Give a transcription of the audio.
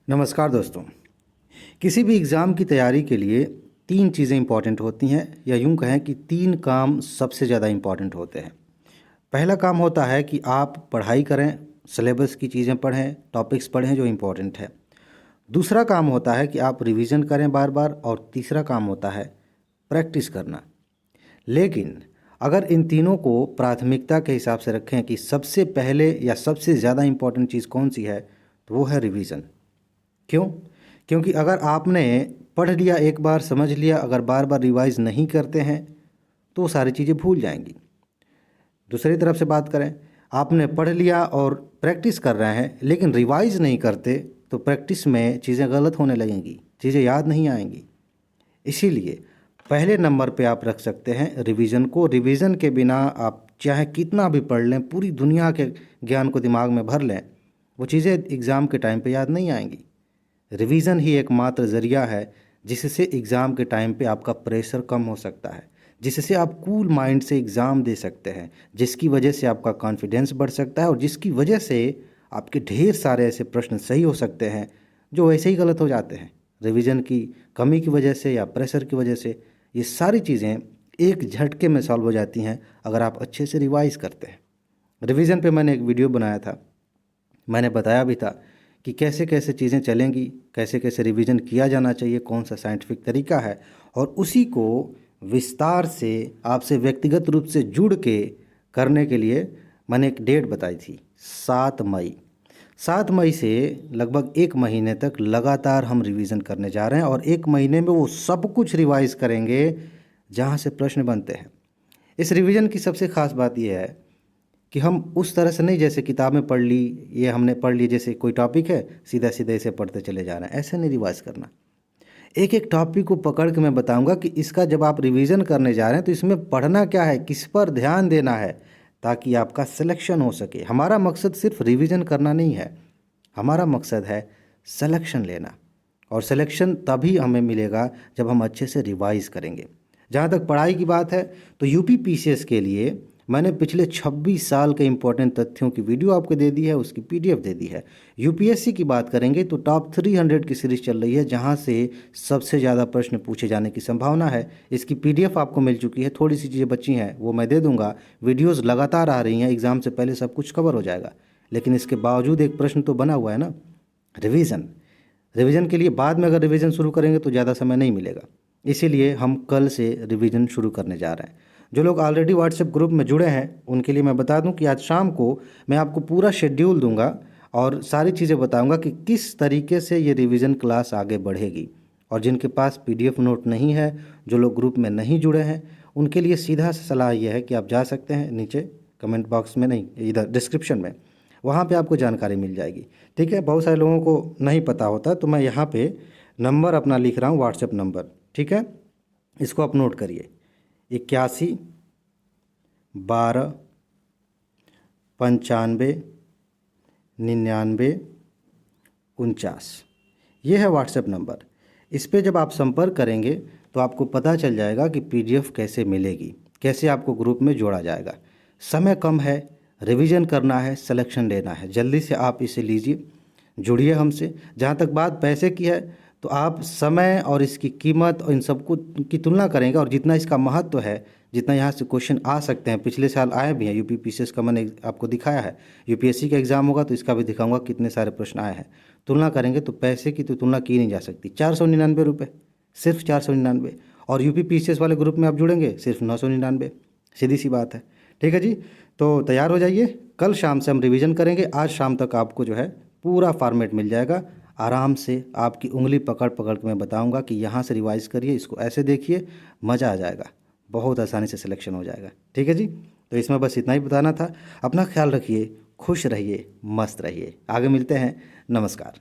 नमस्कार दोस्तों। किसी भी एग्ज़ाम की तैयारी के लिए तीन चीज़ें इंपॉर्टेंट होती हैं, या यूं कहें कि तीन काम सबसे ज़्यादा इंपॉर्टेंट होते हैं। पहला काम होता है कि आप पढ़ाई करें, सिलेबस की चीज़ें पढ़ें, टॉपिक्स पढ़ें जो इंपॉर्टेंट है। दूसरा काम होता है कि आप रिवीजन करें बार बार, और तीसरा काम होता है प्रैक्टिस करना। लेकिन अगर इन तीनों को प्राथमिकता के हिसाब से रखें कि सबसे पहले या सबसे ज़्यादा इंपॉर्टेंट चीज़ कौन सी है, तो वो है रिवीजन। क्यों? क्योंकि अगर आपने पढ़ लिया, एक बार समझ लिया, अगर बार बार रिवाइज नहीं करते हैं तो वो सारी चीज़ें भूल जाएंगी। दूसरी तरफ से बात करें, आपने पढ़ लिया और प्रैक्टिस कर रहे हैं लेकिन रिवाइज नहीं करते, तो प्रैक्टिस में चीज़ें गलत होने लगेंगी, चीज़ें याद नहीं आएंगी। इसीलिए पहले नंबर पे आप रख सकते हैं रिवीजन को। रिवीजन के बिना आप चाहे कितना भी पढ़ लें, पूरी दुनिया के ज्ञान को दिमाग में भर लें, वो चीज़ें एग्ज़ाम के टाइम पे याद नहीं आएंगी। रिवीजन ही एकमात्र ज़रिया है जिससे एग्ज़ाम के टाइम पे आपका प्रेशर कम हो सकता है, जिससे आप कूल माइंड से एग्ज़ाम दे सकते हैं, जिसकी वजह से आपका कॉन्फिडेंस बढ़ सकता है, और जिसकी वजह से आपके ढेर सारे ऐसे प्रश्न सही हो सकते हैं जो वैसे ही गलत हो जाते हैं रिवीजन की कमी की वजह से या प्रेशर की वजह से। ये सारी चीज़ें एक झटके में सॉल्व हो जाती हैं अगर आप अच्छे से रिवाइज़ करते हैं। रिवीजन पे मैंने एक वीडियो बनाया था, मैंने बताया भी था कि कैसे कैसे चीज़ें चलेंगी, कैसे कैसे रिवीजन किया जाना चाहिए, कौन सा साइंटिफिक तरीका है, और उसी को विस्तार से आपसे व्यक्तिगत रूप से जुड़ के करने के लिए मैंने एक डेट बताई थी, 7 मई। 7 मई से लगभग 1 महीने तक लगातार हम रिवीजन करने जा रहे हैं, और 1 महीने में वो सब कुछ रिवाइज करेंगे जहाँ से प्रश्न बनते हैं। इस रिवीजन की सबसे ख़ास बात यह है कि हम उस तरह से नहीं जैसे किताब में पढ़ ली, ये हमने पढ़ ली, जैसे कोई टॉपिक है सीधा सीधा इसे पढ़ते चले जा रहे हैं, ऐसे नहीं रिवाइज करना। एक एक टॉपिक को पकड़ के मैं बताऊंगा कि इसका जब आप रिवीजन करने जा रहे हैं तो इसमें पढ़ना क्या है, किस पर ध्यान देना है, ताकि आपका सिलेक्शन हो सके। हमारा मकसद सिर्फ रिवीजन करना नहीं है, हमारा मकसद है सिलेक्शन लेना, और सिलेक्शन तभी हमें मिलेगा जब हम अच्छे से रिवाइज करेंगे। जहाँ तक पढ़ाई की बात है तो यूपी पीसीएस के लिए मैंने पिछले 26 साल के इंपॉर्टेंट तथ्यों की वीडियो आपको दे दी है, उसकी पीडीएफ दे दी है। यूपीएससी की बात करेंगे तो टॉप 300 की सीरीज चल रही है, जहां से सबसे ज़्यादा प्रश्न पूछे जाने की संभावना है। इसकी पीडीएफ आपको मिल चुकी है, थोड़ी सी चीज़ें बची हैं वो मैं दे दूंगा। वीडियोज़ लगातार आ रही हैं, एग्ज़ाम से पहले सब कुछ कवर हो जाएगा। लेकिन इसके बावजूद एक प्रश्न तो बना हुआ है ना, रिवीजन। रिवीजन के लिए बाद में अगर रिवीजन शुरू करेंगे तो ज़्यादा समय नहीं मिलेगा, इसीलिए हम कल से रिवीजन शुरू करने जा रहे हैं। जो लोग ऑलरेडी व्हाट्सएप ग्रुप में जुड़े हैं उनके लिए मैं बता दूं कि आज शाम को मैं आपको पूरा शेड्यूल दूंगा और सारी चीज़ें बताऊंगा कि किस तरीके से ये रिवीजन क्लास आगे बढ़ेगी। और जिनके पास पीडीएफ नोट नहीं है, जो लोग ग्रुप में नहीं जुड़े हैं, उनके लिए सीधा सा सलाह यह है कि आप जा सकते हैं नीचे कमेंट बॉक्स में, नहीं इधर डिस्क्रिप्शन में, वहाँ पे आपको जानकारी मिल जाएगी। ठीक है, बहुत सारे लोगों को नहीं पता होता, तो मैं यहाँ पे नंबर अपना लिख रहा हूँ, व्हाट्सएप नंबर। ठीक है, इसको आप नोट करिए, 81 12 95 99 49। ये है व्हाट्सएप नंबर। इस पे जब आप संपर्क करेंगे तो आपको पता चल जाएगा कि पीडीएफ कैसे मिलेगी, कैसे आपको ग्रुप में जोड़ा जाएगा। समय कम है, रिवीजन करना है, सिलेक्शन लेना है, जल्दी से आप इसे लीजिए, जुड़िए हमसे। जहाँ तक बात पैसे की है तो आप समय और इसकी कीमत और इन सबको की तुलना करेंगे, और जितना इसका महत्व है, जितना यहाँ से क्वेश्चन आ सकते हैं, पिछले साल आए भी हैं, यूपी पीसीएस का मैंने आपको दिखाया है, यूपीएससी का एग्ज़ाम होगा तो इसका भी दिखाऊंगा कितने सारे प्रश्न आए हैं। तुलना करेंगे तो पैसे की तो तुलना की नहीं जा सकती। 499 रुपये, सिर्फ 499, और यूपी पीसीएस वाले ग्रुप में आप जुड़ेंगे सिर्फ 999। सीधी सी बात है। ठीक है जी, तो तैयार हो जाइए, कल शाम से हम रिवीजन करेंगे। आज शाम तक आपको जो है पूरा फॉर्मेट मिल जाएगा, आराम से आपकी उंगली पकड़ पकड़ के मैं बताऊंगा कि यहाँ से रिवाइज करिए, इसको ऐसे देखिए, मज़ा आ जाएगा, बहुत आसानी से सिलेक्शन हो जाएगा। ठीक है जी, तो इसमें बस इतना ही बताना था। अपना ख्याल रखिए, खुश रहिए, मस्त रहिए, आगे मिलते हैं। नमस्कार।